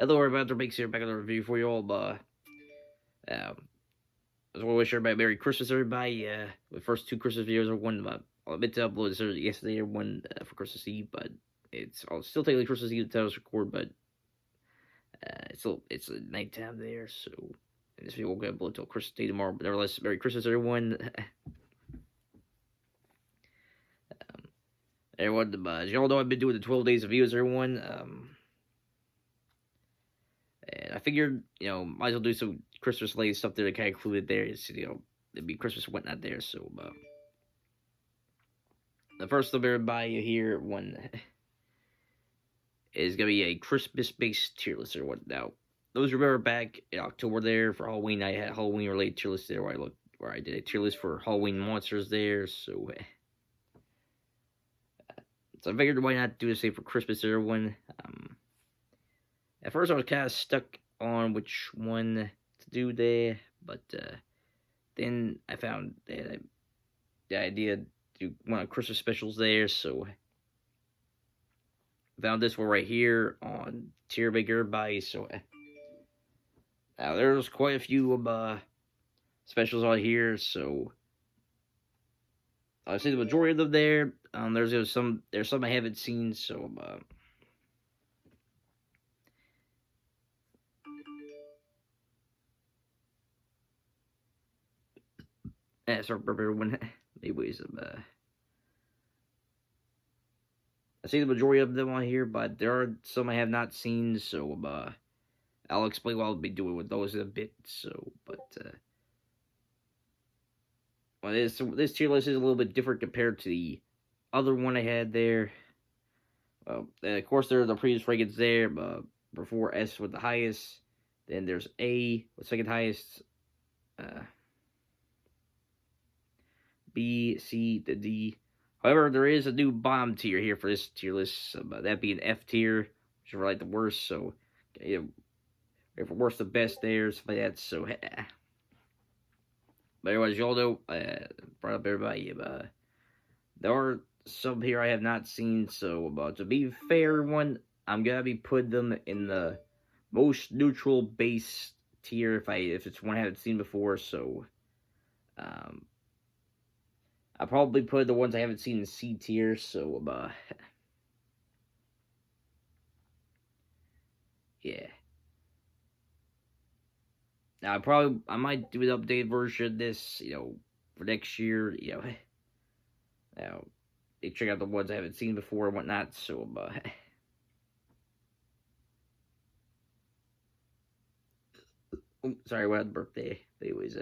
Hello, everybody. Dr. Bakes here, back on the review for you all. I just want to wish everybody Merry Christmas, everybody. The first two Christmas videos are one I meant to upload this yesterday, or one for Christmas Eve, but I'll still take the Christmas Eve to tell us record, but it's nighttime there, so this video won't get uploaded until Christmas Day tomorrow. But nevertheless, Merry Christmas, everyone. Everyone, as y'all know, I've been doing the 12 days of views, everyone. And I figured, might as well do some Christmas related stuff there to kind of include it there. It's, it'd be Christmas and whatnot there. So, the first little bit by you here one is going to be a Christmas based tier list or what. Now, those remember back in October there for Halloween, I had Halloween related tier list there where I did a tier list for Halloween monsters there. So I figured why not do the same for Christmas, everyone. At first, I was kind of stuck on which one to do there, but then I found the idea to do one of Christmas specials there, so I found this one right here on Tier Maker by. So now there's quite a few specials on here, so I see the majority of them there. There's some I haven't seen, so sorry, everyone. Anyways, I see the majority of them on here, but there are some I have not seen, so I'll explain what I'll be doing with those in a bit. So, but well, this tier list is a little bit different compared to the other one I had there. Of course, there are the previous rankings there, but before S with the highest, then there's A with second highest, B, C, to D. However, there is a new bottom tier here for this tier list, that being F tier, which is like the worst. So, if worst to best there, stuff like that. So, but anyways, y'all know, brought up everybody. There are some here I have not seen. So, to be fair, everyone, I'm gonna be putting them in the most neutral base tier if it's one I haven't seen before. So, I probably put the ones I haven't seen in C tier. So, yeah. Now, I might do an updated version of this, for next year, now, check out the ones I haven't seen before and whatnot, so, sorry, what had birthday, but anyways,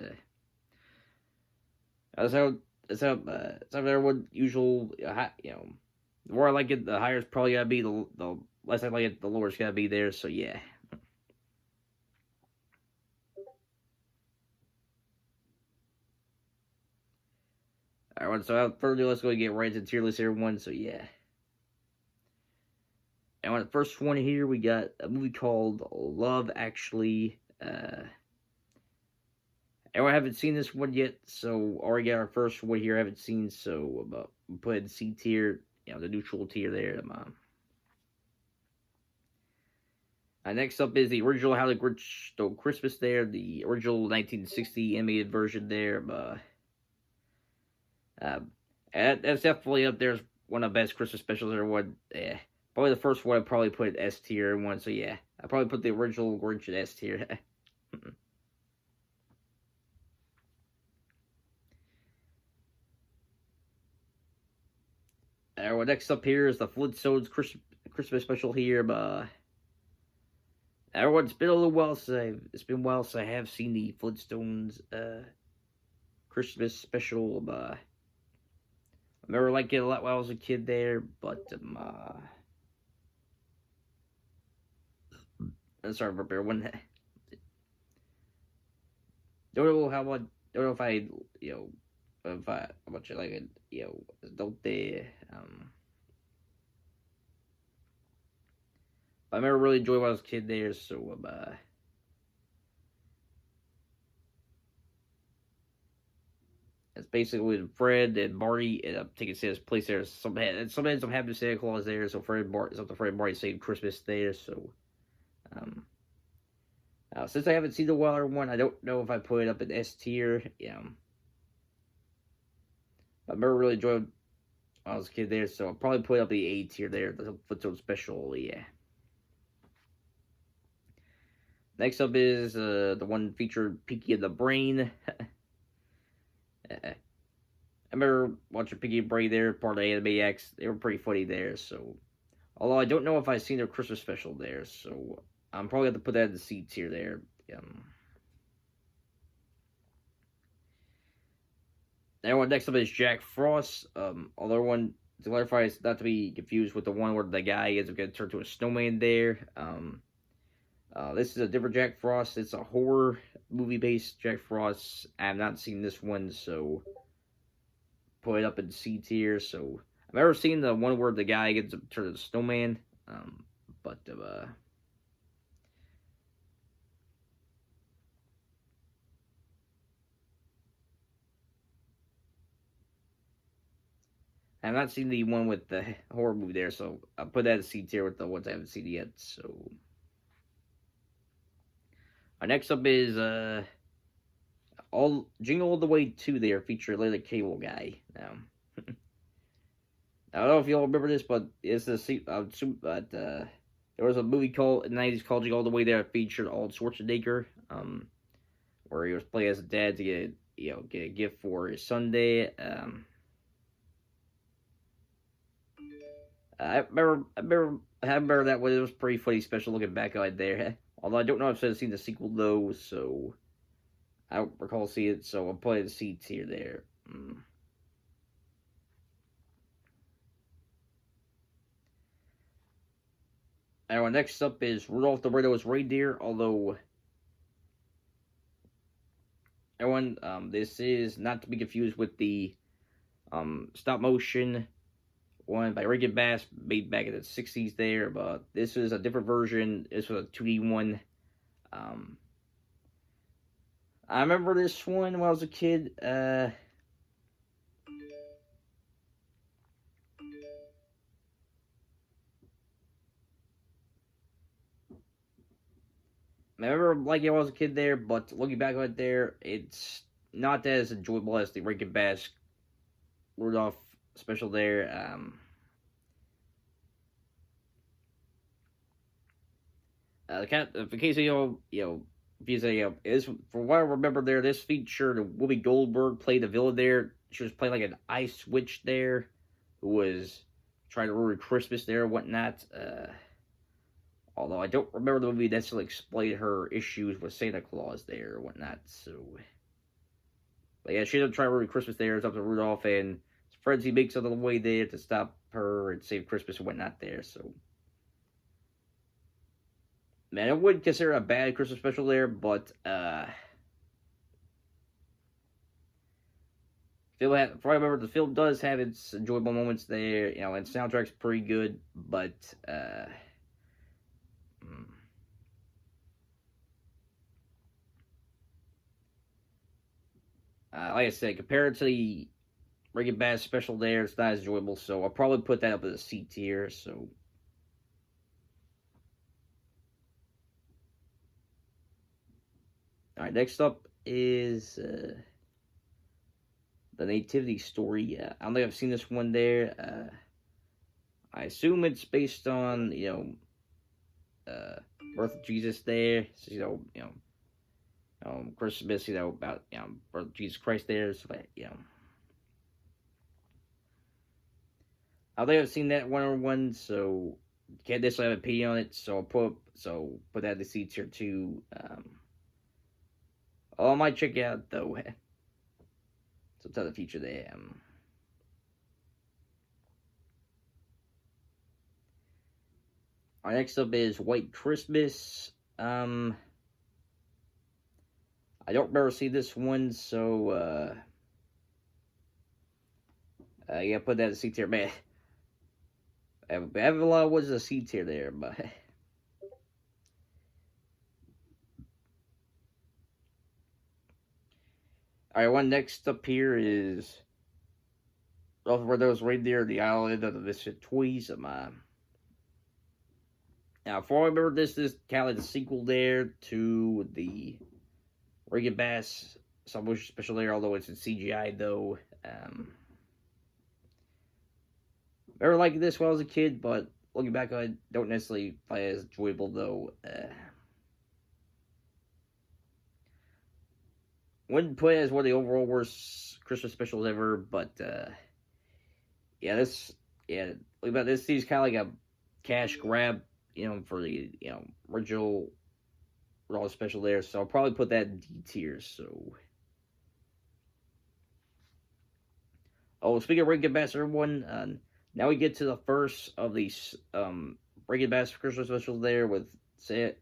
that's how everyone usual, the more I like it, the higher it's probably gotta be, the less I like it, the lower it's gotta be there, so yeah. Alright, so without further ado, let's go get right into the tier list, everyone, so yeah. And on the first one here, we got a movie called Love Actually. I haven't seen this one yet, so already got our first one here I haven't seen, so we'll put in C tier, the neutral tier there. Next up is the original How the Grinch Stole Christmas there, the original 1960 animated version there. That's definitely up there as one of the best Christmas specials or one. Probably the first one I probably put S tier one, so yeah. I probably put the original Grinch in S tier. Well, next up here is the Flintstones Christmas special here. Everyone's been a little while it's been a while since I have seen the Flintstones Christmas special. I remember liking it a lot when I was a kid there, but I'm sorry for everyone. Don't know how much. Don't know if I how much I like it. Don't they I remember really enjoying when I was a kid there, so it's basically with Fred and Marty and I'm taking Santa's place there. Sometimes I'm having Santa Claus there, so Fred and Marty, Fred and Marty save Christmas there, so Um, since I haven't seen the Wilder one, I don't know if I put it up in S tier. I remember really enjoyed when I was a kid there, so I'll probably put up the A tier there, the Flintstone special. Yeah. Next up is the one featured Pinky and the Brain. I remember watching Pinky and the Brain there, part of Animaniacs. They were pretty funny there. So, although I don't know if I've seen their Christmas special there, so I'm probably going to put that in the C tier there. Next up is Jack Frost. Other one to clarify, it's not to be confused with the one where the guy is going to turn to a snowman there. This is a different Jack Frost. It's a horror movie based Jack Frost. I have not seen this one, so put it up in C tier. So I've never seen the one where the guy gets turned into a snowman. But I've not seen the one with the horror movie there, so I'll put that in C tier with the ones I haven't seen yet. So next up is all Jingle All the Way 2 there, feature Layla Cable Guy. I don't know if y'all remember this, but it's there was a movie called in the 90s called Jingle All the Way there that featured Arnold Schwarzenegger, where he was playing as a dad to get a gift for his Sunday. I remember that one. It was pretty funny, special looking back on it there. Although I don't know if I've seen the sequel though, so I don't recall seeing it. So I'll put the C tier there. Anyway, next up is Rudolph the Red-Nosed Reindeer. Although everyone, this is not to be confused with the stop motion one by Rankin Bass made back in the 60s there, but this is a different version. This was a 2D one. I remember this one when I was a kid. I remember liking it when I was a kid there, but looking back on it there, it's not as enjoyable as the Rankin Bass Rudolph special there. In case if you say, is from what I remember there, this featured Whoopi Goldberg played the villain there. She was playing like an ice witch there, who was trying to ruin Christmas there and whatnot. Although I don't remember the movie necessarily explain her issues with Santa Claus there or whatnot. So, but yeah, she ended up trying to ruin Christmas there. It's up to Rudolph and his friends. He makes it on the way there to stop her and save Christmas and whatnot there. So. Man, I wouldn't consider it a bad Christmas special there, but from what I remember, the film does have its enjoyable moments there, and soundtrack's pretty good, but like I said, compared to the Rankin Bass special there, it's not as enjoyable, so I'll probably put that up as a C tier. So. All right, next up is the Nativity Story. I don't think I've seen this one there. I assume it's based on birth of Jesus there. So, Christmas. About birth of Jesus Christ there. So I think I've seen that one, so can't necessarily have an opinion on it. So I'll put that in the C tier too. I might check it out though. Sometime in the future there. Our next up is White Christmas. I don't remember seeing this one, so yeah, put that in C tier, man. I have a lot of ones in the C tier there, but. Alright, one next up here is Ralph Red-Nosed Reindeer, the Island of the Misfit Toys. Now, for all I remember, this is kind of like the sequel there to the Rankin Bass stop motion special there, although it's in CGI though. Never liked this when I was a kid, but looking back, I don't necessarily find it as enjoyable though. Wouldn't put it as one of the overall worst Christmas specials ever, but yeah, looking back, this seems kind of like a cash grab, for the original Raw special there. So I'll probably put that in D tier. So, oh, speaking of Rankin Bass, everyone, now we get to the first of these Rankin Bass Christmas specials there with Santa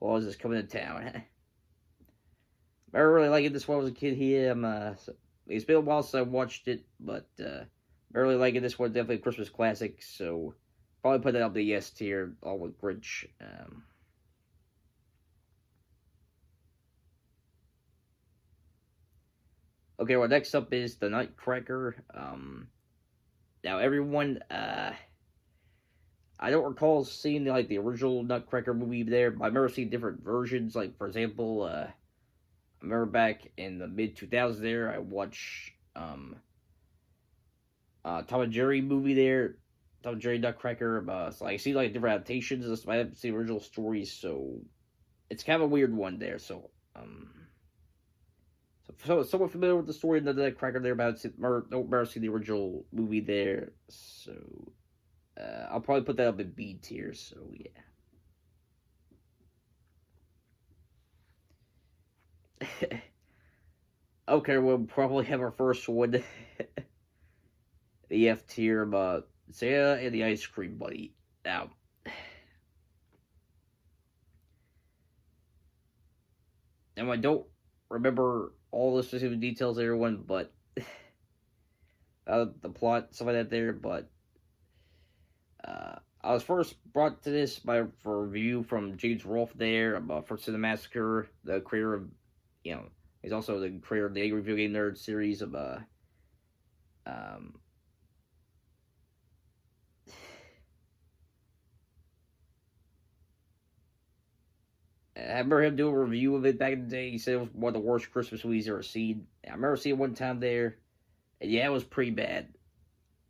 Claus is coming to town. I really liked this one as a kid here. It's been a while since I watched it, but I really like it. This one definitely a Christmas classic, so probably put that up the yes tier, all with Grinch. Okay, well, next up is the Nutcracker. Now everyone, I don't recall seeing like the original Nutcracker movie there, but I remember seeing different versions. Like for example, I remember back in the mid 2000s there, I watched Tom and Jerry movie there, Tom and Jerry Nutcracker. So I see like different adaptations. I haven't seen the original stories, so it's kind of a weird one there. So somewhat familiar with the story of the Nutcracker there, but don't remember seeing the original movie there. So I'll probably put that up in B tier. So yeah. Okay, we'll probably have our first one. The F tier, but Santa and the Ice Cream Bunny. Now, I don't remember all the specific details of everyone, but the plot, stuff like that there, but I was first brought to this for a review from James Rolfe there about First in the Massacre, the creator of, he's also the creator of the Angry Video Game Nerd series of, I remember him doing a review of it back in the day. He said it was one of the worst Christmas movies he's ever seen. I remember seeing it one time there, and yeah, it was pretty bad.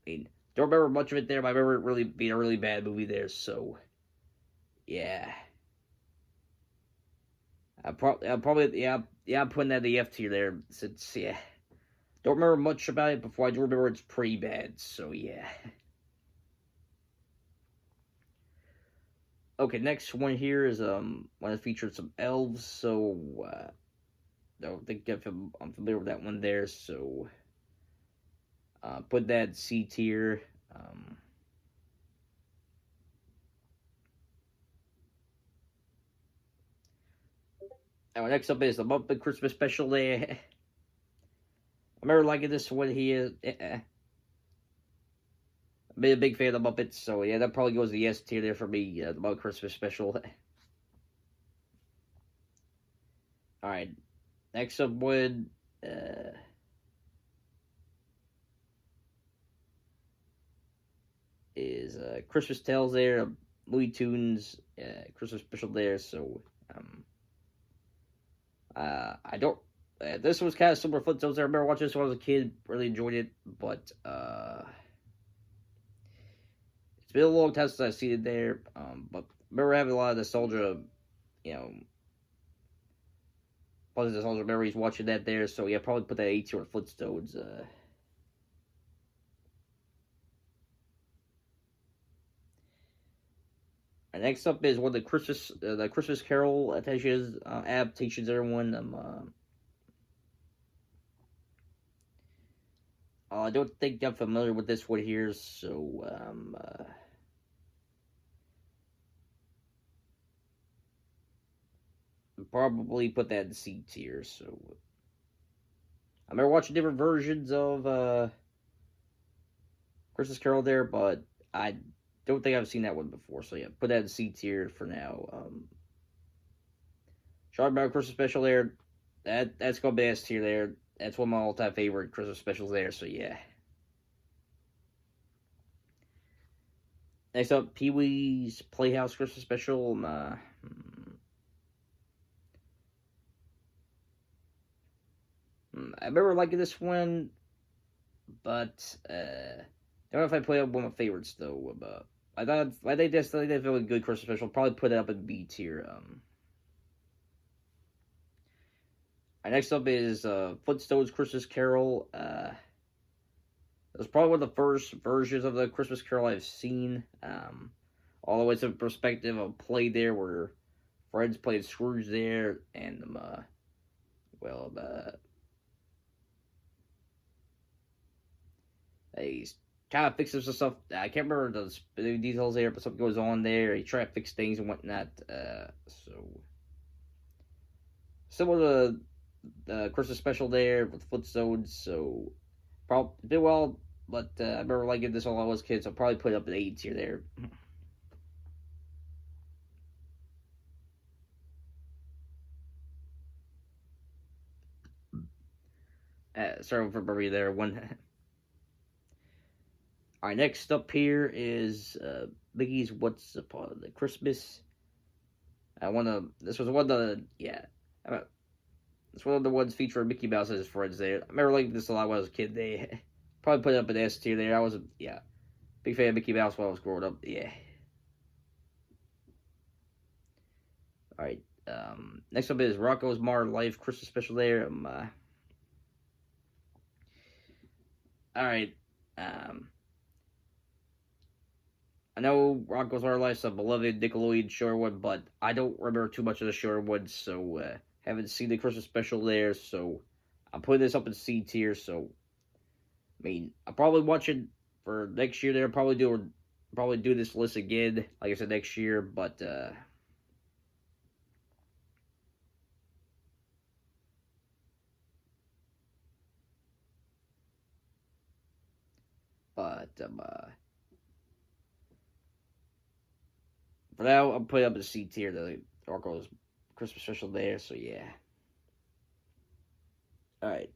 I mean, don't remember much of it there, but I remember it really being a really bad movie there. So, yeah, I'm putting that in the F tier there. Since don't remember much about it before. I do remember it's pretty bad. So yeah. Okay, next one here is one that featured some elves. So I don't think I'm familiar with that one there. So put that C tier. Now, next up is the Muppet Christmas Special there. I remember liking this one here. I've been a big fan of the Muppets, so yeah, that probably goes to the S tier there for me. The Muppet Christmas Special. Alright, next up one. Is Christmas Tales there, Looney Tunes Christmas special there. So I don't. This was kind of similar to Flintstones. I remember watching this when I was a kid, really enjoyed it, but it's been a long time since I've seen it there. But I remember having a lot of nostalgia, positive nostalgia memories watching that there. So yeah, probably put that A tier with Flintstones. Next up is one of the Christmas Carol adaptations. Everyone, I don't think I'm familiar with this one here, so probably put that in C tier. So I remember watching different versions of Christmas Carol there, but I don't think I've seen that one before. So yeah, put that in C tier for now. Charlie Brown Christmas Special there. That's gonna be S tier there. That's one of my all-time favorite Christmas specials there. So yeah. Next up, Pee Wee's Playhouse Christmas Special. I remember liking this one, but don't know if I play up one of my favorites though. But I think this I think really good Christmas Special. Probably put it up in B tier. Next up is Flintstones Christmas Carol. It was probably one of the first versions of the Christmas Carol I've seen. All the way to the perspective of play there, where Fred's played Scrooge there, and well, he's trying to fix some stuff. I can't remember the details there, but something goes on there. He tries to fix things and whatnot. So similar to the Christmas special there with Flintstones. So probably did well, but I remember liking this when I was a kid. So I'll probably put it up at 8 tier there. Sorry for Burby there. One. All right, next up here is Biggie's What's Upon the Christmas. This was one of the it's one of the ones featuring Mickey Mouse and his friends there. I remember liking this a lot when I was a kid. They probably put it up an S tier there. I was big fan of Mickey Mouse when I was growing up. Yeah. All right. Next up is Rocko's Modern Life Christmas special there. All right. I know Rocko's Modern Life's a beloved Nickelodeon Sherwood, but I don't remember too much of the Sherwood, so haven't seen the Christmas special there. So I'm putting this up in C tier. So I mean, I'll probably watch it for next year. There, probably do this list again, like I said, next year. But but for now, I'm putting up a C tier. The Rocko's Christmas special there. So yeah. All right.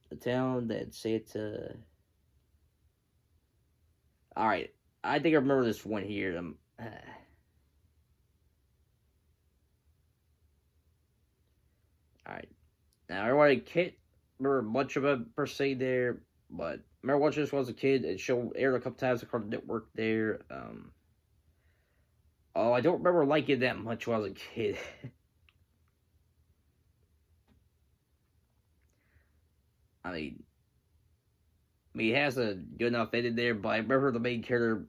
The town that Santa. All right. I think I remember this one here. All right. Now, I can't remember much of it per se there, but I remember watching this when I was a kid. It aired a couple times on Cartoon Network there. Oh, I don't remember liking it that much when I was a kid. I mean, he has a good enough edit there, but I remember the main character,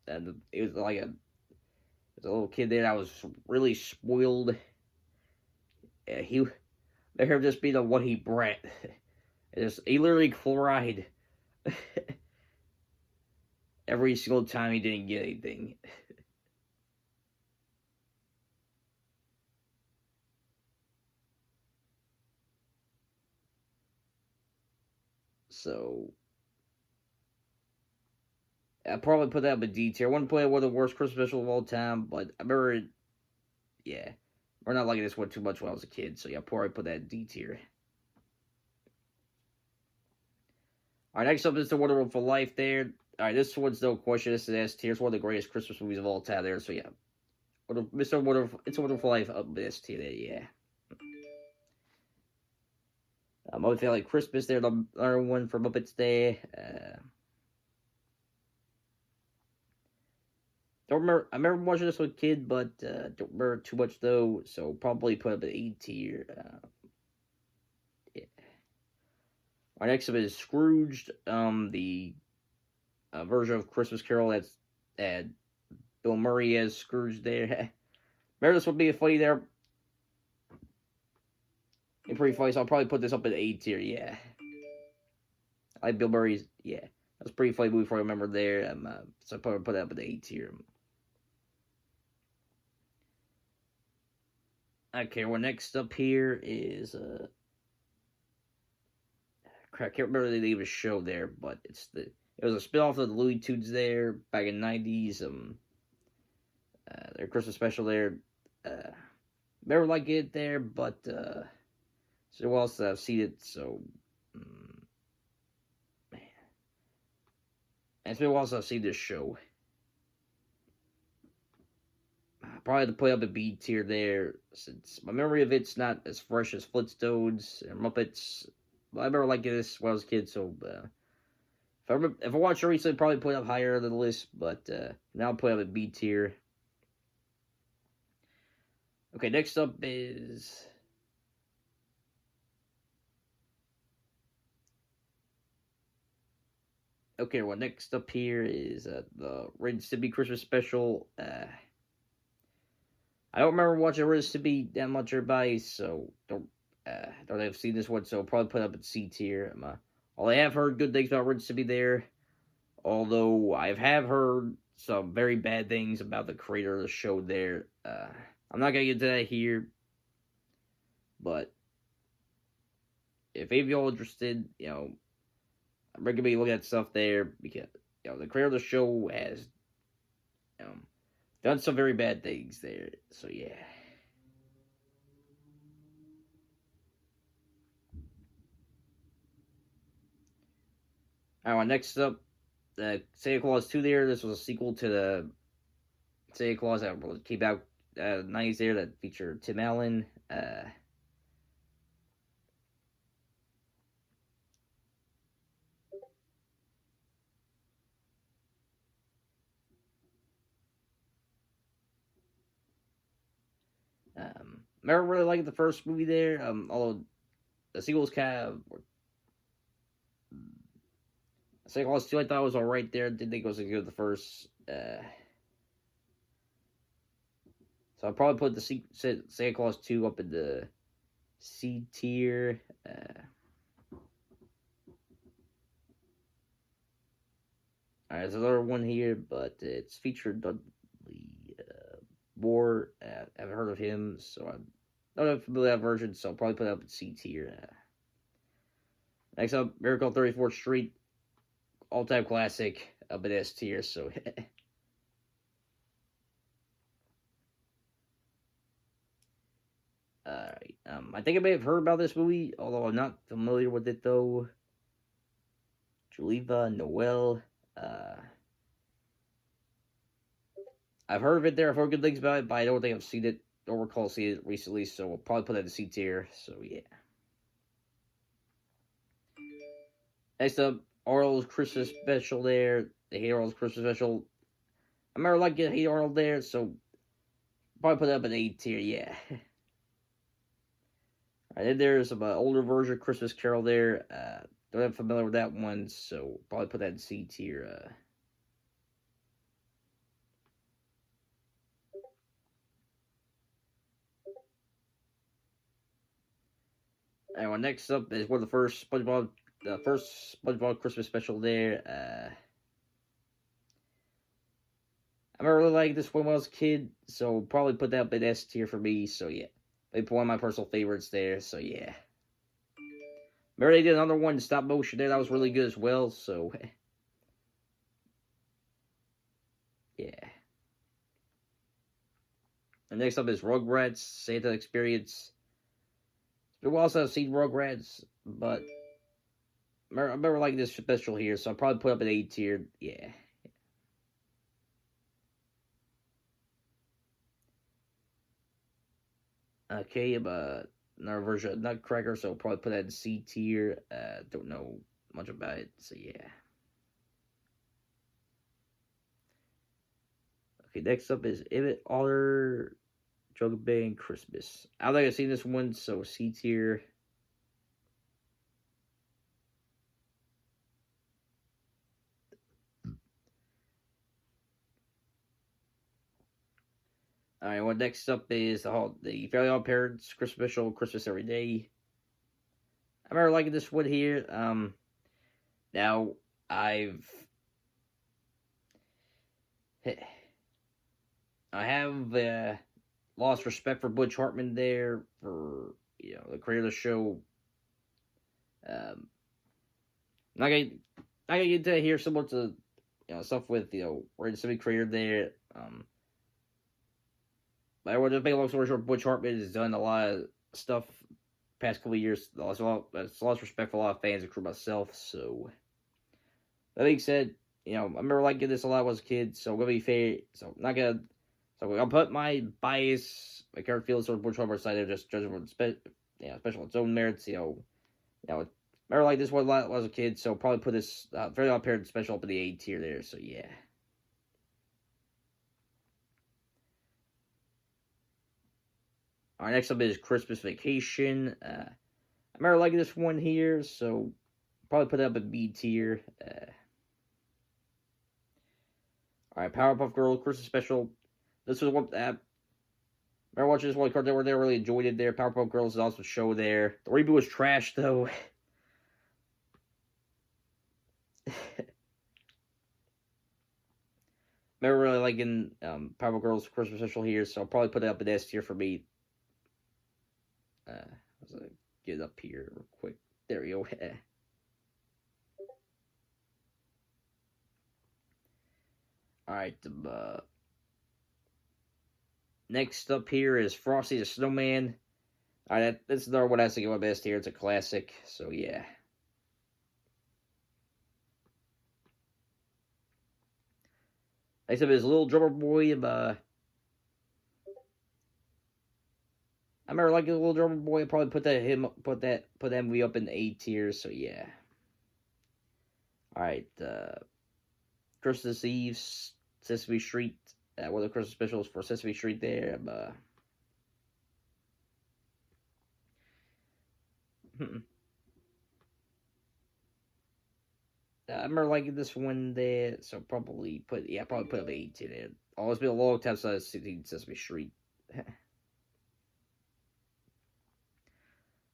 and it was like a little kid there that was really spoiled. Yeah, let him just be the one he brat. He literally cried every single time he didn't get anything. So I probably put that up a D tier. I wouldn't put it one of the worst Christmas specials of all time, but I remember it. Yeah, we're not liking this one too much when I was a kid, so yeah, I'll probably put that in D tier. All right, next up is The Wonderful Life there. All right, this one's no question. This is S tier. It's one of the greatest Christmas movies of all time there, so yeah. Mr. Wonderful, It's a Wonderful Life up this tier there, yeah. Muppet Family Christmas there, the other one for Muppets Day. Don't remember. I remember watching this with a kid, but don't remember too much though. So probably put up an A tier. Yeah. Our next up is Scrooged. The version of Christmas Carol that's Bill Murray as Scrooge there. Remember this would be funny there. It's pretty funny, so I'll probably put this up at A tier. Yeah. I like Bill Murray's. Yeah, that's a pretty funny movie. I remember there. So I'll probably put that up at the A tier. Okay, well, next up here is crap, I can't remember the name of the show there, but it was a spinoff of the Looney Tunes there back in the 90s. Their Christmas special there. Never like it there, but so else I've seen it. So, man. And it's been a while since I've seen this show. Probably to put up a B tier there, since my memory of it's not as fresh as Flintstones and Muppets. But I remember liking this when I was a kid, so if I watched it recently, I'd probably put it up higher on the list, but now I'll put it up a B tier. Okay, next up is... Okay, well, next up here is the Ren and Stimpy Christmas special. I don't remember watching Ren and Stimpy that much, everybody, so don't have seen this one, so I'll probably put it up in C tier. All I have heard good things about Ren and Stimpy there, although I have heard some very bad things about the creator of the show there. I'm not gonna get into that here, but if any of y'all interested, I recommend you look at stuff there, because the creator of the show has done some very bad things there. So yeah. Alright, next up, Santa Claus 2 there. This was a sequel to the Santa Claus that came out 90s there, that featured Tim Allen. I never really liked the first movie there, although the sequel's kind of... Santa Claus 2 I thought was alright there. Didn't think it was as good as the first. So I'll probably put the Santa Claus 2 up in the C tier. Alright, there's another one here, but it's featured Dudley Moore. I haven't heard of him, so I'm not familiar with that version, so I'll probably put it up in C tier. Next up, Miracle on 34th Street. All-time classic, up in S tier, so... Alright, I think I may have heard about this movie, although I'm not familiar with it, though. Juliva Noel. I've heard of it there, I've heard good things about it, but I don't think I've seen it, don't recall seeing it recently, so I'll probably put that in C tier, so yeah. Next up, Arnold's Christmas special there, the Hey Arnold's Christmas special. I remember liking Hey Arnold there, so probably put that up in A tier, yeah. Alright, then there's some older version of Christmas Carol there. Don't have familiar with that one, so probably put that in C tier. Alright, well, next up is one of the first SpongeBob Christmas special there. I remember really liking this one when I was a kid, so probably put that up in S tier for me, so yeah. Maybe one of my personal favorites there, so yeah. Remember they did another one, stop motion there, that was really good as well, so... yeah. And next up is Rugrats Santa Experience. It's been a while since I've seen Rugrats, but... I remember liking this special here, so I'll probably put up an A tier, yeah. Okay, another version of Nutcracker, so I'll probably put that in C tier. Don't know much about it, so yeah. Okay, next up is Emmett Otter Jug Band Christmas. I don't think I've seen this one, so C tier. Alright, well, next up is the Fairly Odd Parents Christmas special, Christmas Every Day. I remember liking this one here. Now, I have lost respect for Butch Hartman there, for, the creator of the show. Not gonna get into here, similar to, stuff with, Ren and Stimpy creator there. But I want to make a long story short, Butch Hartman has done a lot of stuff past couple of years. Lost respect for a lot of fans, including myself. So that being said, I remember liking this a lot when I was a kid, so I'm gonna be fair. So not gonna. So I'll put my bias, my character feels towards which one we're side, just judging for special its own merits. I remember like this one a lot when I was a kid, so probably put this very odd parent special up in the A tier there. So yeah. All right, next up is Christmas Vacation. I remember liking this one here, so probably put it up in B tier. All right, Powerpuff Girls Christmas special. This was one. Remember watching this one cartoon where they really enjoyed it there. Powerpuff Girls is also a show there. The reboot was trash though. Remember really liking Powerpuff Girls Christmas special here, so I'll probably put it up in S tier for me. Let's get it up here real quick. There we go. All right. Next up here is Frosty the Snowman. All right, that's another one I think my best here. It's a classic, so yeah. Next up is Little Drummer Boy. I remember liking Little Drummer Boy. I probably put that movie up in the A tier. So yeah. All right, Christmas Eve, Sesame Street. One of the Christmas specials for Sesame Street there. I remember liking this one there, so probably put up 8 in it. Oh, it's been a long time since I've seen Sesame Street.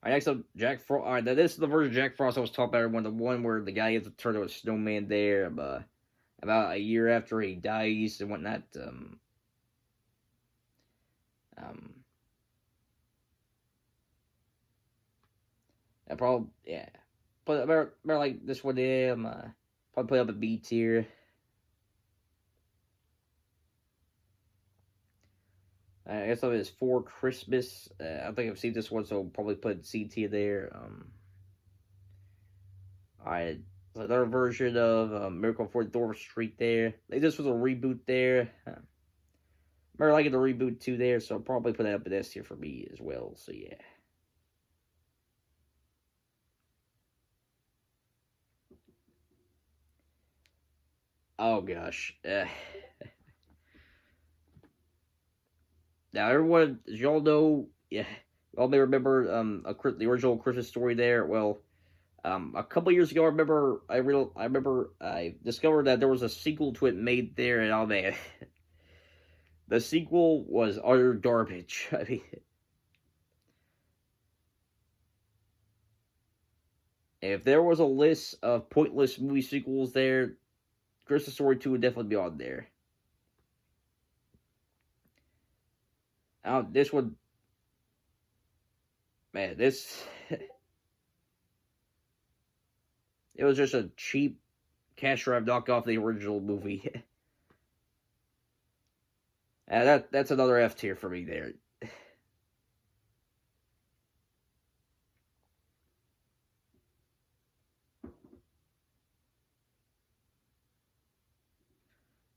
Alright, next up, Jack Frost. Alright, now this is the version of Jack Frost I was talking about. The one where the guy has to turn into a snowman there. About a year after he dies and whatnot. I probably, yeah. But I remember like this one there. Probably put up a B tier. I guess it is For Christmas. I think I've seen this one, so I'll probably put C tier there. Alright, another version of Miracle on 44th Street there. Like this was a reboot there. Remember liking the reboot too there, so I'll probably put that up in S tier for me as well. So yeah. Oh gosh. Now everyone, as y'all know, yeah, y'all may remember the original Christmas Story there. Well, a couple years ago, I remember I discovered that there was a sequel to it made there, and oh man, the sequel was utter garbage. I mean, if there was a list of pointless movie sequels there, Christmas Story 2 would definitely be on there. This one, man, this it was just a cheap cash grab knockoff of the original movie. That's another F tier for me there.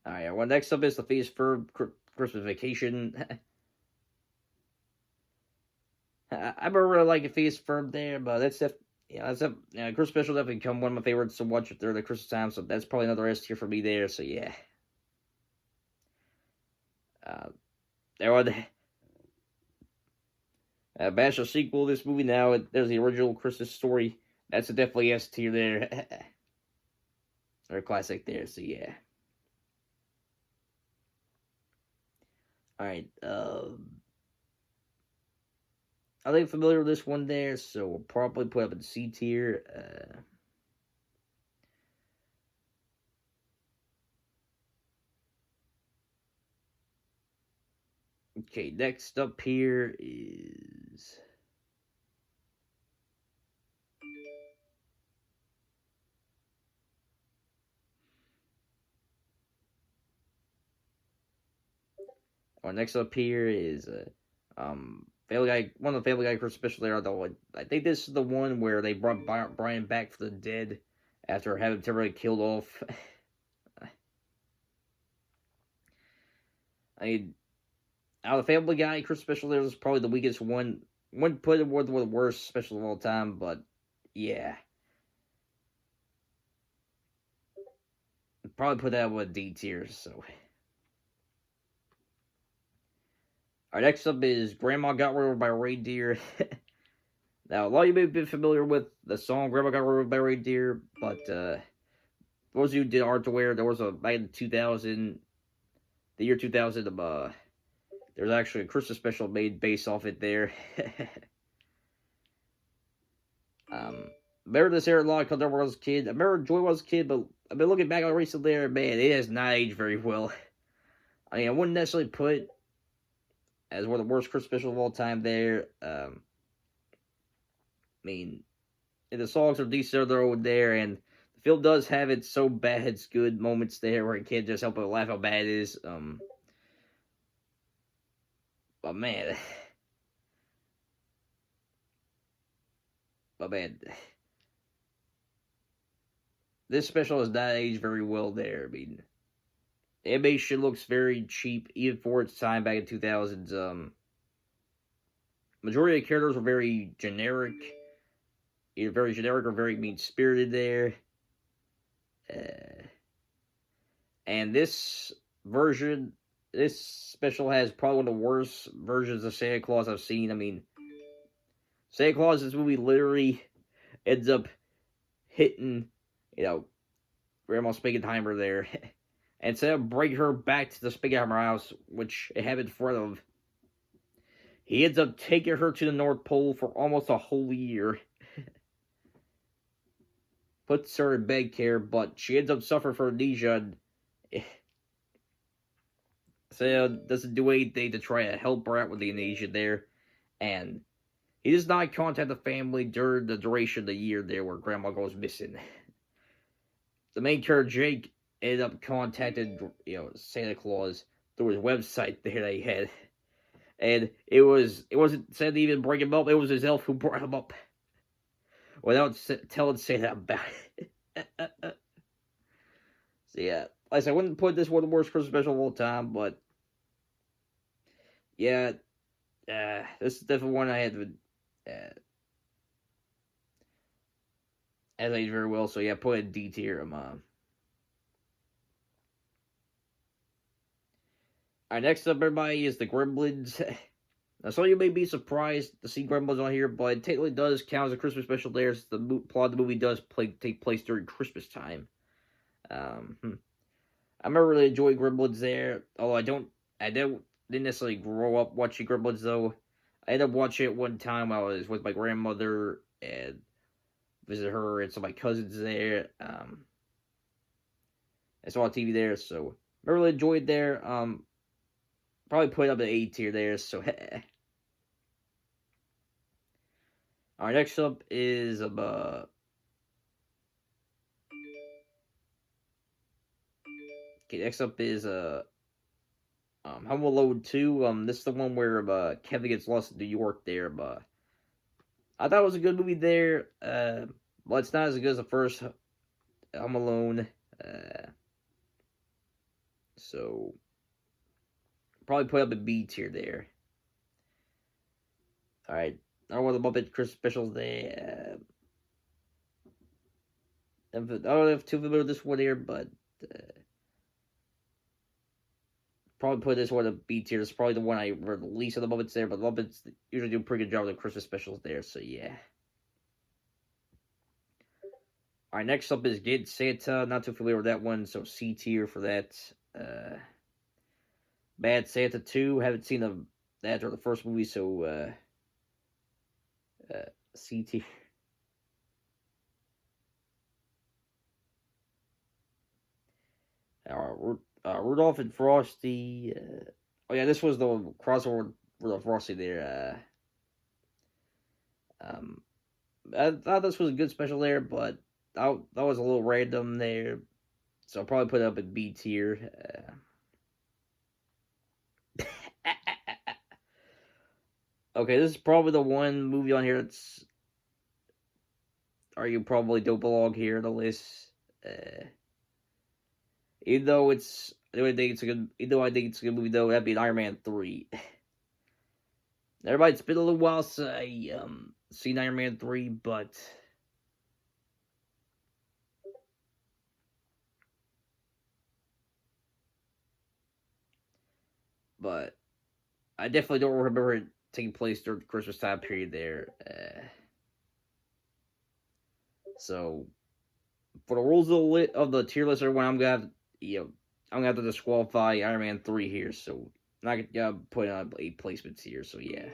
All right, well, next up is the Phineas Ferb Christmas Vacation. I remember really liking Phineas Ferb there, but that's Christmas special definitely become one of my favorites to watch during the Christmas time. So that's probably another S tier for me there. So yeah, there are the Bash a sequel to this movie now. There's the original Christmas Story. That's a definitely S tier there, or classic there. So yeah. All right. I think I'm familiar with this one there, so we'll probably put up in C tier. Okay, next up here is next up here is Family Guy. One of the Family Guy Christmas special there. Though I think this is the one where they brought Brian back from the dead after having temporarily killed off. I mean, out of the Family Guy, Christmas special there was probably the weakest one. Wouldn't put it one of the worst specials of all time, but yeah. Probably put that with D tier, so. Alright, next up is Grandma Got Run Over by a Reindeer. Now, a lot of you may have been familiar with the song Grandma Got Run Over by a Reindeer, but those of you who did art aware, there was a, back in 2000, the year 2000, there's actually a Christmas special made based off it there. Remember this era a lot because I was a kid. I remember Joy was a kid, but I've been looking back on it recently there, man, it has not aged very well. I mean, I wouldn't necessarily put as one of the worst Christmas specials of all time there. I mean, and the songs are decent they're over there, and the film does have its so bad it's good moments there where you can't just help but laugh how bad it is. But man, this special has not aged very well there. I mean, the animation looks very cheap, even for its time back in 2000s. Majority of the characters were very generic, either very generic or very mean-spirited there. And this version, this special has probably one of the worst versions of Santa Claus I've seen. I mean, Santa Claus in this movie literally ends up hitting, Grandma Spiegelheimer there. And instead of bringing her back to the Spiegelheimer house, which it had in front of, he ends up taking her to the North Pole for almost a whole year. Puts her in bed care, but she ends up suffering from amnesia. And Santa doesn't do anything to try to help her out with the amnesia there. And he does not contact the family during the duration of the year there where Grandma goes missing. The main character, Jake, ended up contacting, Santa Claus through his website there that he had. And it wasn't Santa even bring him up, it was his elf who brought him up. Without telling Santa about it. So yeah, like I said, I wouldn't put this one of the worst Christmas special of all time, but yeah, this is definitely one I had to, as I did very well, so yeah, put a D tier. Alright, next up, everybody, is the Gremlins. Now, some of you may be surprised to see Gremlins on here, but it technically does count as a Christmas special there. The plot of the movie does take place during Christmas time. I remember really enjoying Gremlins there, although I didn't necessarily grow up watching Gremlins, though. I ended up watching it one time while I was with my grandmother and visited her and some of my cousins there. I saw on TV there, so I really enjoyed there. Probably put up an A tier there, so Alright, next up is okay, next up is Home Alone 2. This is the one where Kevin gets lost in New York there, but I thought it was a good movie there. But it's not as good as the first Home Alone. So probably put up a B tier there. Alright. Another one of the Muppet Christmas specials there. I don't have too familiar with this one here, but probably put this one a B tier. It's probably the one I read the least of the Muppets there, but the Muppets usually do a pretty good job with the Christmas specials there, so yeah. Alright, next up is Get Santa. Not too familiar with that one, so C tier for that. Bad Santa 2. Haven't seen that or the first movie, so C tier. Rudolph and Frosty. Oh yeah, this was the crossover with Rudolph Frosty there. I thought this was a good special there, but that was a little random there, so I'll probably put it up at B tier. Okay, this is probably the one movie on here that's you probably don't belong here on the list. Even though it's The only thing it's a good, though I think it's a good movie though, that'd be Iron Man 3. Everybody, it's been a little while since I seen Iron Man 3, but I definitely don't remember it taking place during the Christmas time period there. So for the rules of the tier list, everyone, I'm gonna have, I'm gonna have to disqualify Iron Man 3 here. So I'm not gonna put on 8 placements here. So yeah.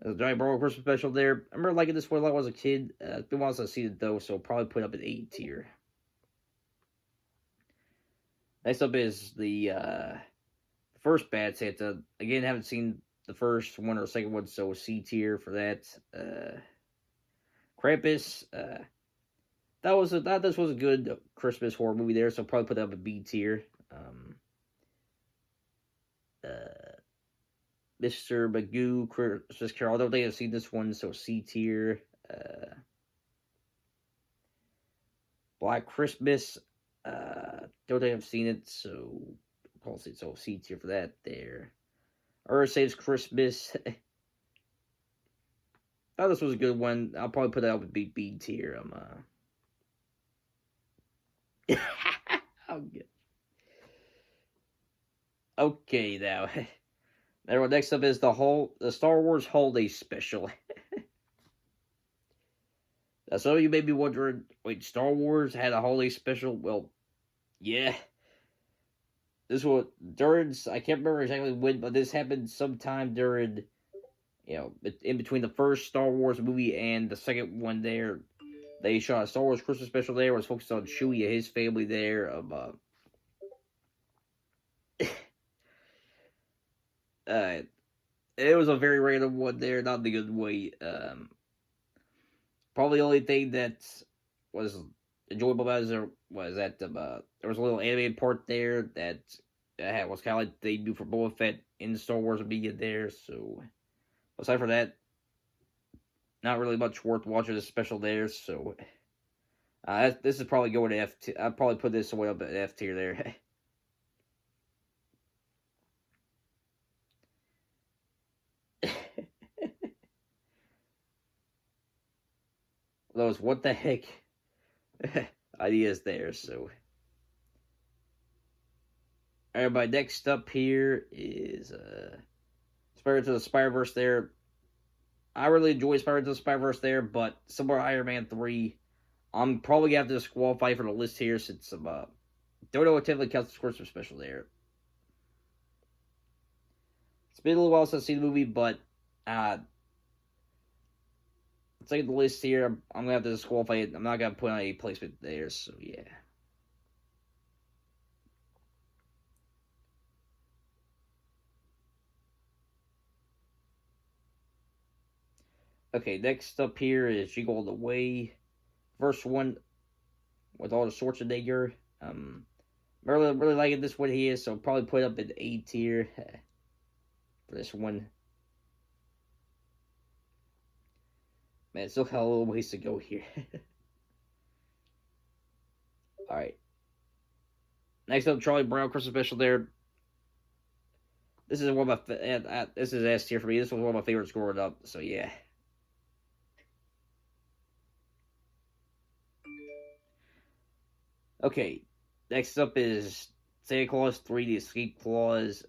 The Giant Burrow Christmas special there. I remember liking this one a lot when I was a kid. It's been a while since I've seen it though, so probably put up an 8 tier. Next up is the first Bad Santa. Again, haven't seen the first one or second one, so C tier for that. Krampus. Thought this was a good Christmas horror movie there, so probably put that up a B tier. Mr. Magoo Christmas Carol. I don't think I've seen this one, so C tier. Black Christmas. Don't think I've seen it, so I'll say so C tier for that there. Earth Saves Christmas. Thought this was a good one. I'll probably put that up a B tier. Oh, good. Okay, now. Now, next up is the Star Wars Holiday Special. Now, some of you may be wondering, wait, Star Wars had a holiday special? Well, yeah. This was during, I can't remember exactly when, but this happened sometime during, in between the first Star Wars movie and the second one there. They shot a Star Wars Christmas special there, was focused on Chewie and his family there. It was a very random one there, not in a good way. Probably the only thing that was enjoyable about it was that there was a little animated part there that was kind of like they do for Boba Fett in Star Wars media there. So aside from that, not really much worth watching this special there. So this is probably going to F. I'd probably put this way up at F tier there. Those what the heck ideas there. So, everybody, next up here is Spirits of the Spider-Verse there. I really enjoy Spirits of the Spider-Verse there, but somewhere Iron Man 3, I'm probably going to have to disqualify for the list here since don't know what typically counts as Christmas special there. It's been a little while since I've seen the movie, but let's look at the list here. I'm going to have to disqualify it. I'm not going to put on a placement there, so yeah. Okay, next up here is Jingle All the Way. First one with all the Schwarzenegger. Really liking this one here, so probably put up an A tier for this one. Man, still got a little ways to go here. Alright. Next up, Charlie Brown Christmas special there. This is one of my this is S tier for me. This was one of my favorites growing up, so yeah. Okay, next up is Santa Claus 3: The Escape Clause.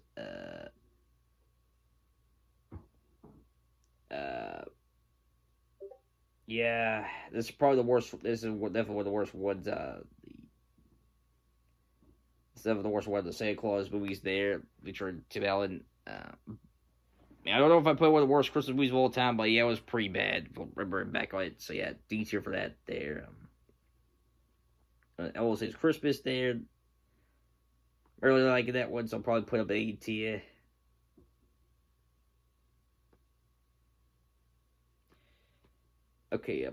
Yeah, this is probably the worst. This is definitely one of the worst ones. It's definitely the worst one of the Santa Claus movies there, featuring Tim Allen. I don't know if I put one of the worst Christmas movies of all time, but yeah, it was pretty bad. Remembering back on it, so yeah, D tier for that there. I will say it's Christmas there. Really liking that one, so I'll probably put up an A tier. Okay,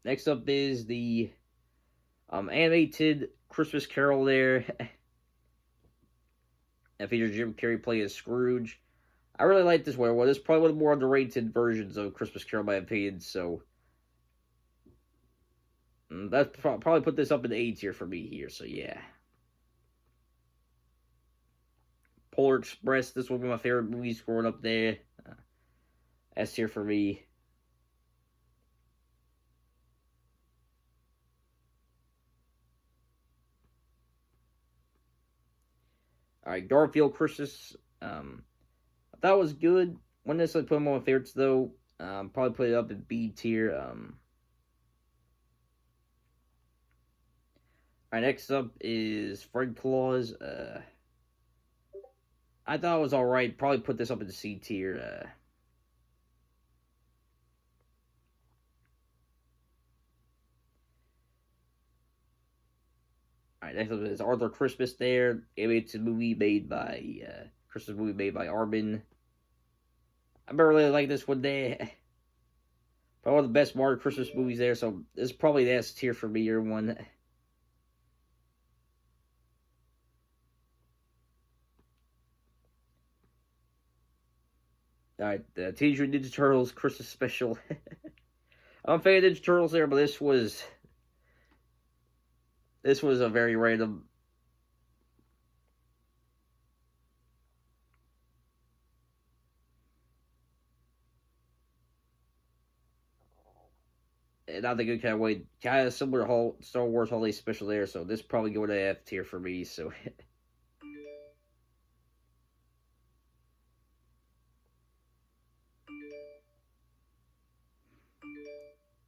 next up is the animated Christmas Carol there. That features Jim Carrey playing as Scrooge. I really like this one. Well, this is probably one of the more underrated versions of Christmas Carol, in my opinion. So, That's probably put this up in the A tier for me here. So yeah, Polar Express. This was one of my favorite movies growing up there. S tier for me. All right, Garfield Christmas. I thought it was good. Wouldn't necessarily put him on my favorites though. Probably put it up in B tier. All right, next up is Fred Claus. I thought it was all right. Probably put this up in the C tier. All right, next up is Arthur Christmas. There, it's a movie made by Christmas movie made by Armin. I remember really like this one day. Probably one of the best Mario Christmas movies there. So this is probably the S tier for me. Year one. All right, the Teenage Mutant Ninja Turtles Christmas special. I'm a fan of Ninja Turtles there, but this was a very random. Not the good kind of way. Kind of similar to Star Wars Holiday Special there, so this probably go to F tier for me. So,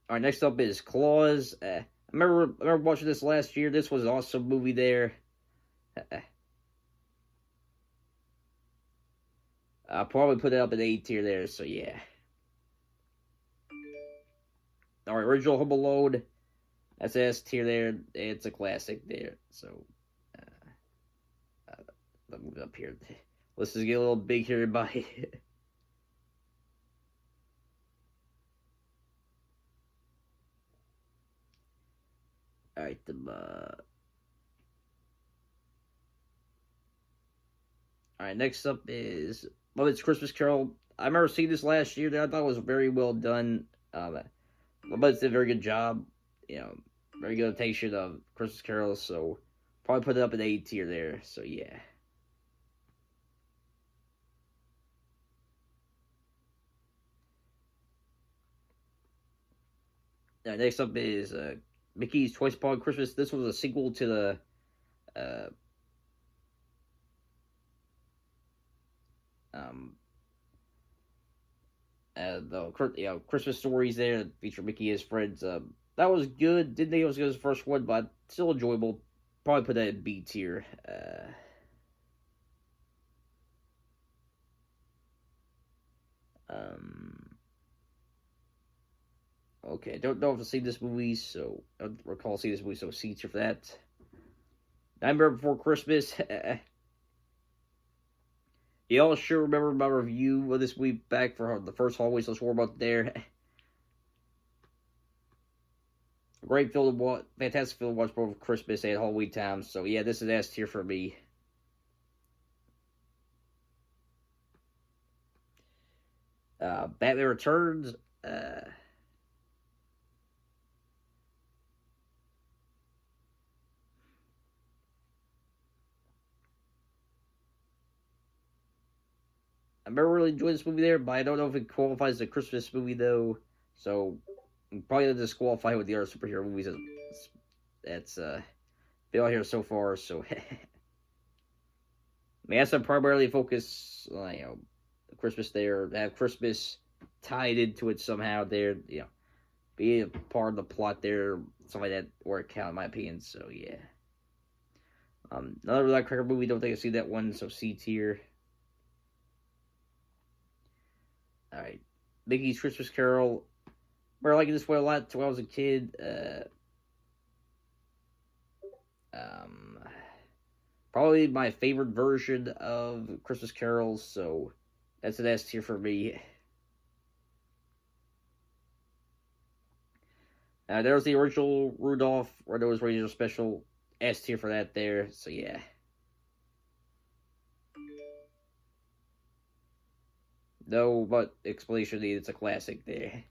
all right, next up is Claus. I remember watching this last year. This was an awesome movie there. I'll probably put it up at A tier there. So yeah. All right, original Home Alone. That's S tier there. It's a classic there. So, let me move up here. Let's just get a little big here, everybody. All right, all right. Next up is Muppets Christmas Carol. I remember seeing this last year. That I thought it was very well done. Muppets did a very good job. You know, very good adaptation of Christmas Carol. So probably put it up at A tier there. So yeah. Next up is Mickey's Twice Upon Christmas. This was a sequel to the uh, um, Christmas stories there that feature Mickey and his friends. That was good. Didn't think it was good as the first one, but still enjoyable. Probably put that in B tier. Um, okay, don't know if I've seen this movie, so I don't recall seeing this movie, so C tier for that. Nightmare Before Christmas. Y'all sure remember my review of this week back for the first Halloween, so let's warm up there. Great film to watch, fantastic film to watch both Christmas and Halloween time. So yeah, this is S tier for me. Batman Returns. I remember really enjoying this movie there, but I don't know if it qualifies as a Christmas movie though. So I'm probably gonna disqualify with the other superhero movies that's been out here so far. So I mean, that's primarily focus on Christmas there, have Christmas tied into it somehow there. Be a part of the plot there, something like that work out in my opinion. So yeah. Another Nutcracker movie. Don't think I see that one. So C tier. All right, Mickey's Christmas Carol. We're liking this one a lot when I was a kid. Um, Probably my favorite version of Christmas Carols. So that's an S tier for me. There's the original Rudolph Red-Nosed Reindeer special. S tier for that there. So yeah. No, but explanation needed. It's a classic there.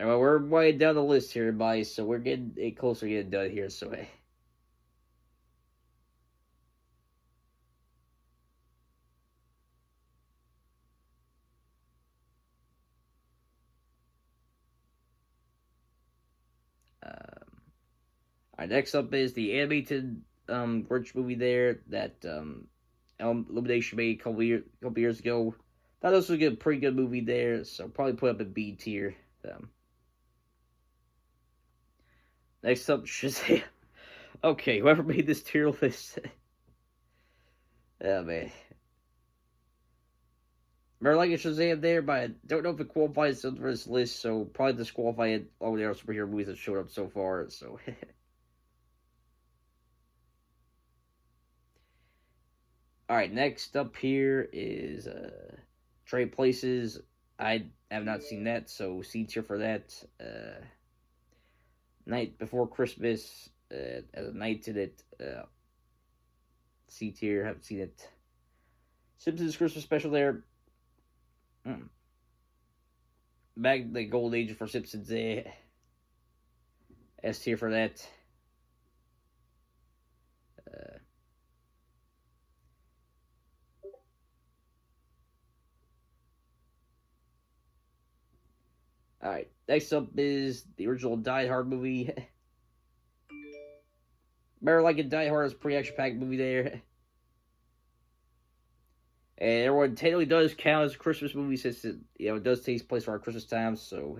Well, we're way down the list here, everybody, so we're getting it closer to getting done here, so alright, next up is the animated Grinch movie there that Illumination made couple years ago. Thought this was a pretty good movie there, so probably put up a B tier. Next up, Shazam. Okay, whoever made this tier list. Oh man. Remember like a Shazam there, but I don't know if it qualifies under this list, so probably disqualify it all the other superhero movies that showed up so far, so Alright, next up here is Trade Places. I have not seen that, so C tier for that. Night Before Christmas, as a night in it. C tier, haven't seen it. Simpsons Christmas special there. Back the gold age for Simpsons there. S tier for that. Alright, next up is the original Die Hard movie. Remember like a Die Hard is pretty action packed movie there. And everyone technically does count as a Christmas movie since it does take place around Christmas time, so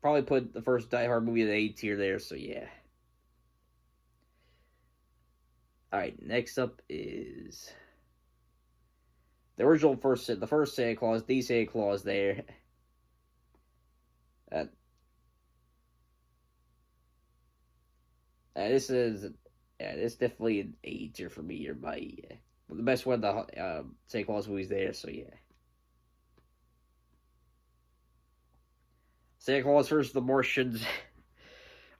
probably put the first Die Hard movie in the A tier there, so yeah. Alright, next up is the original the first Santa Claus, the Santa Claus there. This is it's definitely an A tier for me here by the best one of the Santa Claus movies there, so yeah. Santa Claus versus the Martians.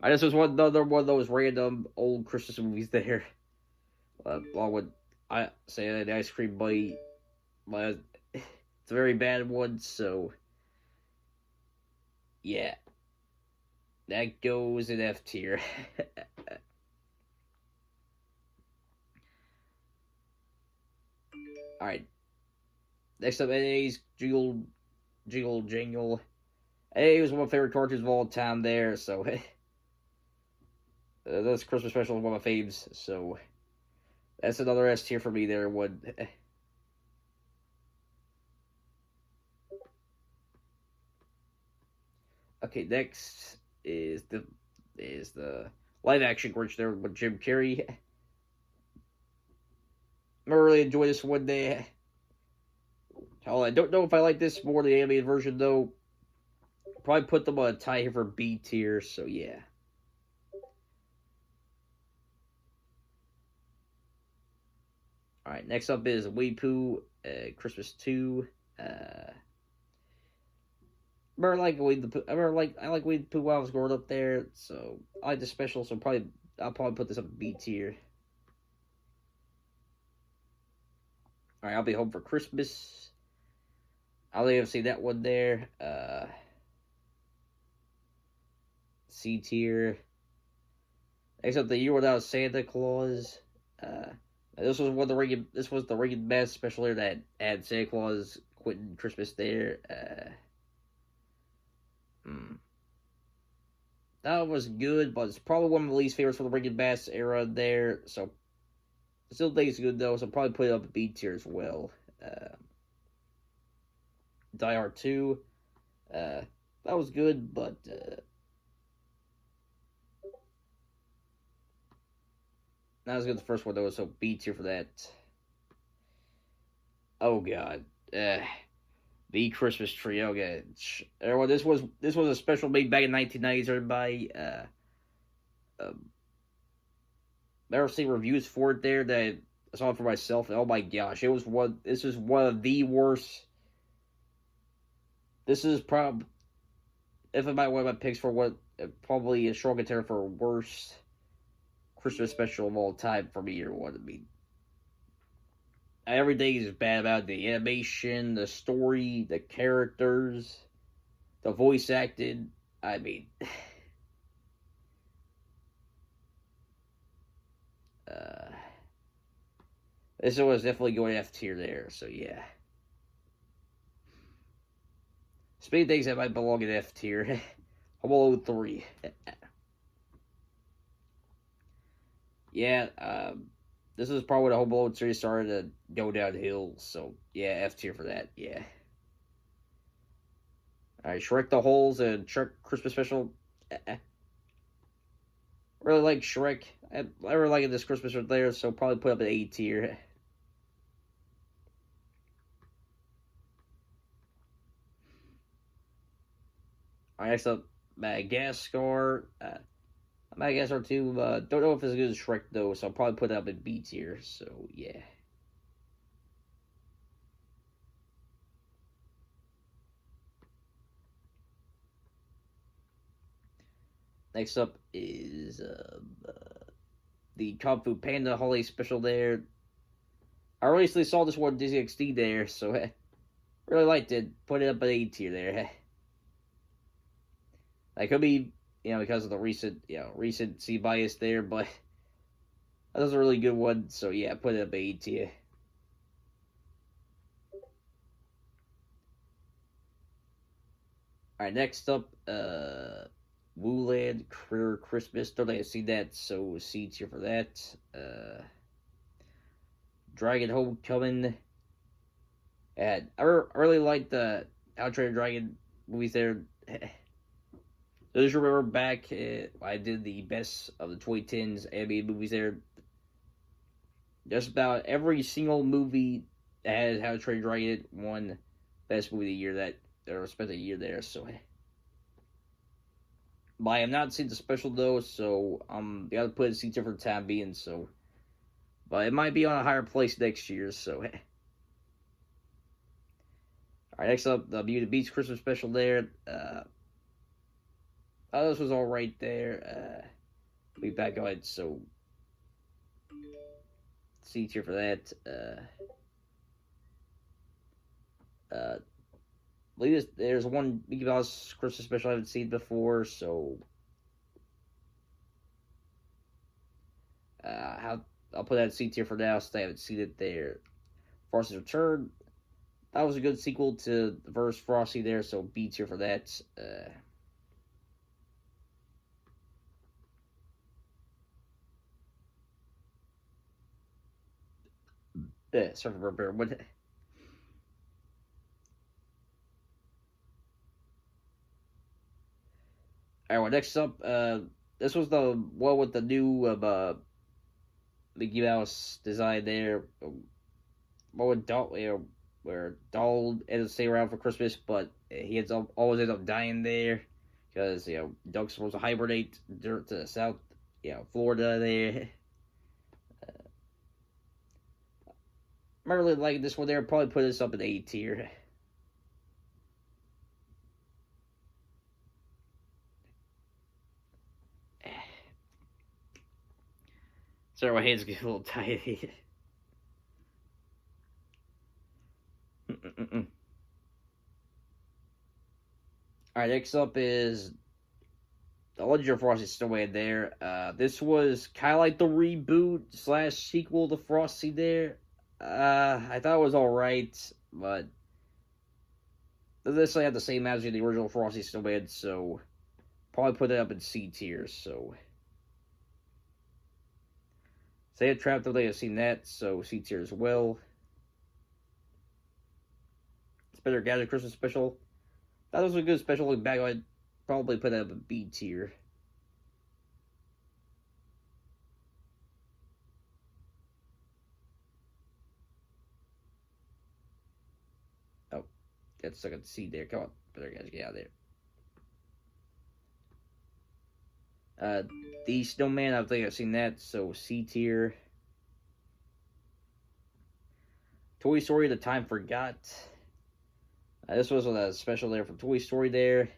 This was another one of those random old Christmas movies there. Along with say the ice cream bite, but it's a very bad one, so yeah. That goes in F tier. Alright. Next up, NA's Jingle Jangle. Hey, it was one of my favorite cartoons of all time there, so this Christmas special is one of my faves, so that's another S tier for me there. Okay, next is the live action Grinch there with Jim Carrey. I really enjoy this one day. I don't know if I like this more than the animated version though. Probably put them on a tie here for B tier, so yeah. Alright, next up is Winnie Pooh, Christmas 2. I like Winnie the Pooh. I like Winnie the Pooh while I was growing up there, so I like the special, so I'll probably put this up B tier. Alright, I'll Be Home for Christmas. I don't even see that one there. C tier. Next up, The Year Without Santa Claus. This was the Reagan Best special there that had Santa Claus quitting Christmas there. That was good, but it's probably one of the least favorites for the Reagan Bass era there. So still think it's good though. So probably put it up a B tier as well. Die Hard 2. That was good, but not as good as the first one though. So B tier for that. Oh god. The Christmas Tree. Okay, everyone. This was a special made back in 1990s. Everybody, never seen reviews for it there that I saw it for myself. Oh my gosh, it was one. This is one of the worst. This is probably, if I might one of my picks for what probably a strong contender for worst Christmas special of all time for me or one. I mean, everything is bad about the animation, the story, the characters, the voice acting. I mean, uh, this was definitely going F tier there. So yeah. Speaking of things that might belong in F tier, Home Alone 3. Yeah, this is probably when the Home Alone series started to go downhill. So yeah, F tier for that. Yeah. All right, Shrek the Holes and Shrek Christmas Special. Really like Shrek. I really like this Christmas right there, so probably put up an A tier. All right, next up, Madagascar. Madagascar 2. Don't know if it's as good as Shrek though, so I'll probably put it up in B tier. So yeah. Next up is the Kung Fu Panda holiday special there. I recently saw this one Disney XD there, so really liked it. Put it up at A tier there. That could be, because of the recent C bias there, but that was a really good one. So yeah, put it up at A tier. All right, next up, Wooland Career Christmas. Don't think I've seen that, so C tier for that. Dragon Homecoming. And I really like the How to Train Your Dragon movies there. I just remember back, I did the best of the 2010s animated movies there. Just about every single movie that has How to Train Your Dragon won best movie of the year or spent a year there. So, but I have not seen the special though, so gotta put it C tier for the time being. So, but it might be on a higher place next year. So. Alright, next up, the Beauty and the Beast Christmas special there. This was alright there. We back on it, so C tier for that. There's one Mickey Mouse Christmas special I haven't seen before, so I'll put that C tier for now since I haven't seen it there. Frosty's Return. That was a good sequel to the first Frosty there, so B tier for that. Sorry for Bear. What? Alright, well, next up, this was the one with the new Mickey Mouse design there. What with where Donald ends up staying around for Christmas, but he always ends up dying there because Duck's supposed to hibernate dirt to South, Florida there. I really like this one there. Probably put this up in A tier. Sorry, my hands get a little tired. Alright, next up is The Legend of Frosty Snowman there. This was kind of like the reboot / sequel to Frosty there. I thought it was alright, but doesn't necessarily have the same magic as the original Frosty Snowman, so probably put it up in C tier, so. Say it Trap, though they have seen that, so C tier as well. Better Gadget Christmas special. That was a good special. Looking back, I'd probably put it up a B tier. Oh, got stuck at the C there. Come on, better guys, get out of there. The Snowman, I think I've seen that, so C tier. Toy Story, The Time Forgot. This was a special there for Toy Story there.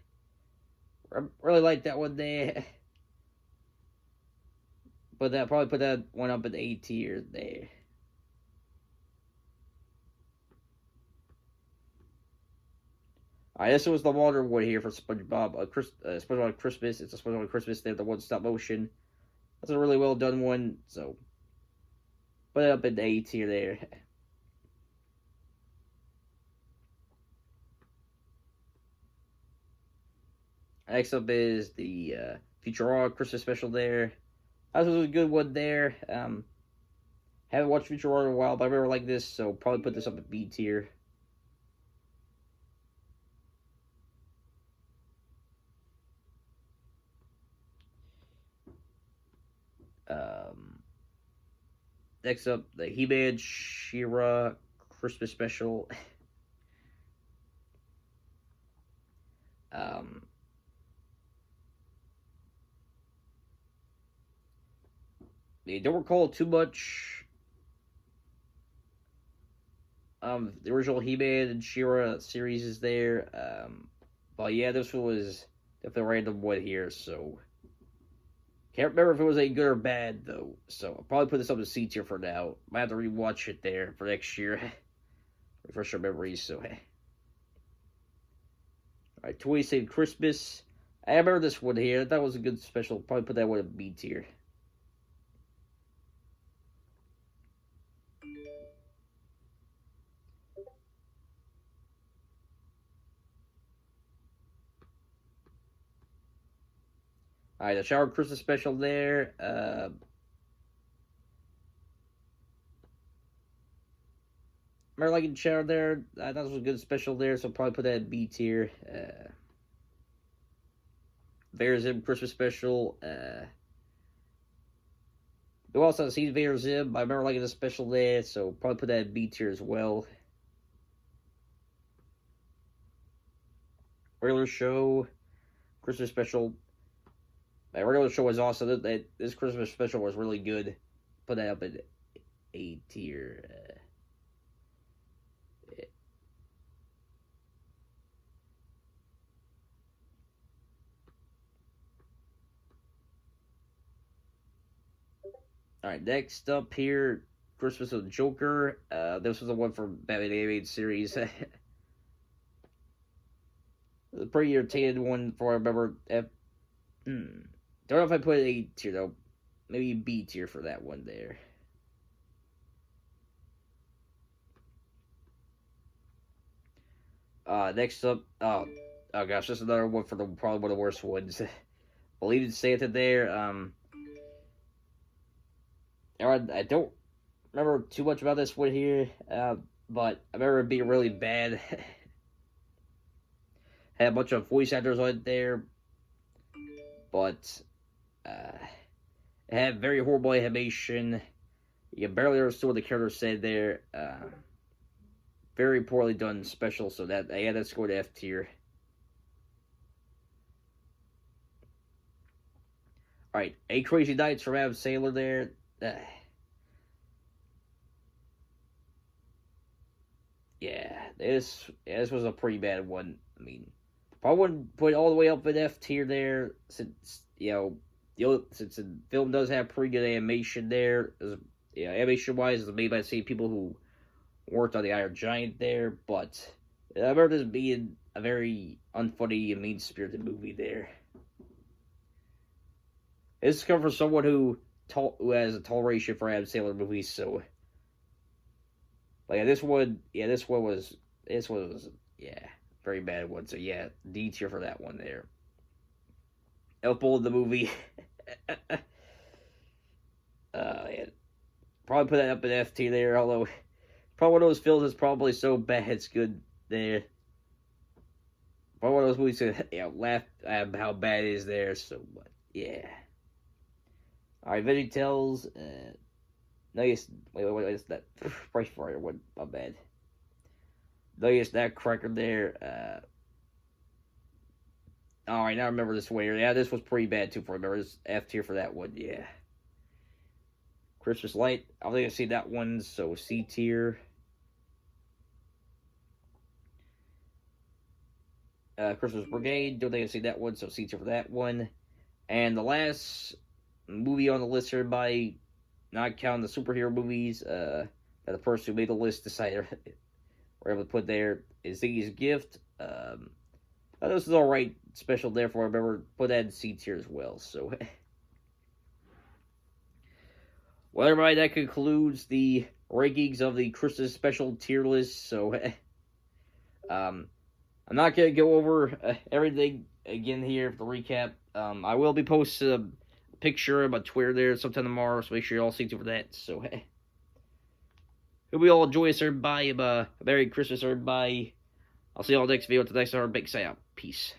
I really like that one there. But that probably put that one up at A tier there. Alright, this was the water one here for SpongeBob. SpongeBob Christmas. It's a SpongeBob Christmas. They have the one stop motion. That's a really well done one. So put it up in the A tier there. Next up is the Futurama Christmas special there. That was a good one there. Haven't watched Futurama in a while, but I remember like this, so probably put this up at B tier. Next up, the He-Man She-Ra Christmas special. um, I don't recall too much. The original He-Man and She-Ra series is there. But yeah, this one was definitely a random one here, so can't remember if it was any good or bad though. So I'll probably put this up to C tier for now. Might have to rewatch it there for next year. Refresh our memories. So hey. Alright, Toy Save Christmas. I remember this one here. That was a good special. Probably put that one in B tier. Alright, the Shower Christmas special there. Remember liking Shower there? I thought it was a good special there, so I'll probably put that in B tier. Vader Zim Christmas special. We also have seen Vader Zim, but I remember liking the special there, so probably put that in B tier as well. Regular show, Christmas special. My regular show was awesome. This Christmas special was really good. Put that up in A tier. Alright, next up here, Christmas with Joker. This was the one from Batman animated series. A pretty irritated one for I remember. Don't know if I put A tier though. Maybe B tier for that one there. Next up, oh gosh, this is another one for probably one of the worst ones. Believe in Santa there. I don't remember too much about this one here, but I remember it being really bad. Had a bunch of voice actors on there, but it had very horrible animation. You barely understood what the character said there. Very poorly done special, so that's scored F tier. Alright, A Crazy Nights from Adam Sandler there. Yeah, this was a pretty bad one. I mean, probably wouldn't put it all the way up in F tier there, since since the film does have pretty good animation there. Animation wise, it's made by the same people who worked on the Iron Giant there, but I remember this being a very unfunny and mean spirited movie there. This comes from someone who has a toleration for Adam Sandler movies, so like this one was very bad one. So yeah, D tier for that one there. Elbow the movie. Yeah, probably put that up in F tier there. Although probably one of those films is probably so bad it's good there. Probably one of those movies that laugh at how bad it is there. So but yeah. All right, VeggieTales. Nice. Wait, it's that Price Fighter one. My bad. Nice that cracker there. All right, now I remember this way. Yeah, this was pretty bad too. For I remember this F tier for that one. Yeah. Christmas Light. I don't think I've seen that one, so C tier. Christmas Brigade. Don't think I've seen that one, so C tier for that one. And the last movie on the list here, by not counting the superhero movies, that the person who made the list decided we're able to put there, is Ziggy's Gift. This is alright, special, therefore I remember put that in C tier as well. So, well, everybody, that concludes the rankings of the Christmas special tier list. So, I'm not gonna go over everything again here for the recap. I will be posting a picture of my Twitter there sometime tomorrow, so make sure you all stay tuned for that. So, hope we all enjoy this, everybody. Merry Christmas, everybody. I'll see you all next video. Until next time, big say out. Peace.